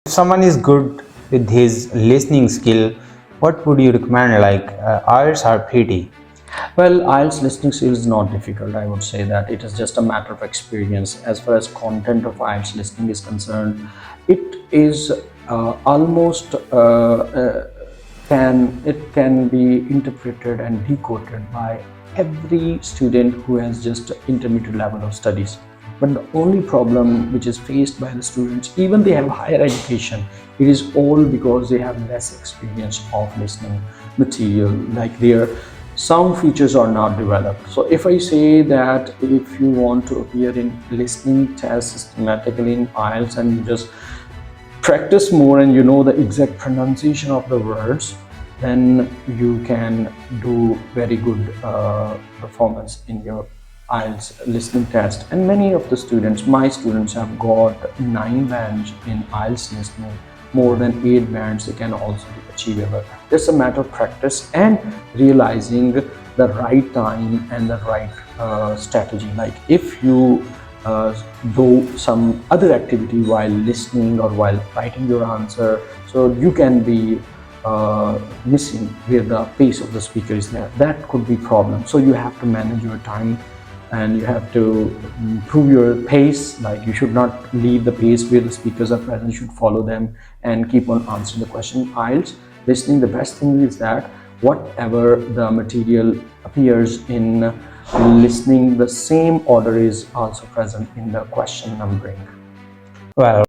If someone is good with his listening skill, what would you recommend, like IELTS or PT? Well, IELTS listening skill is not difficult. I would say that it is just a matter of experience. As far as content of IELTS listening is concerned, it is almost can be interpreted and decoded by every student who has just intermediate level of studies. But the only problem which is faced by the students, even they have higher education, it is all because they have less experience of listening material, like their sound features are not developed. So if I say that if you want to appear in listening test systematically in IELTS and you just practice more and you know the exact pronunciation of the words, then you can do very good performance in your IELTS listening test. And many of the students, my students, have got 9 bands in IELTS listening. More than 8 bands they can also be achievable. It's a matter of practice and realizing the right time and the right strategy. Like if you do some other activity while listening or while writing your answer, so you can be missing where the pace of the speaker is there. That could be problem. So you have to manage your time and you have to improve your pace. Like you should not leave the pace where the speakers are present. You should follow them and keep on answering the question. IELTS listening, the best thing is that whatever the material appears in listening, the same order is also present in the question numbering. Well,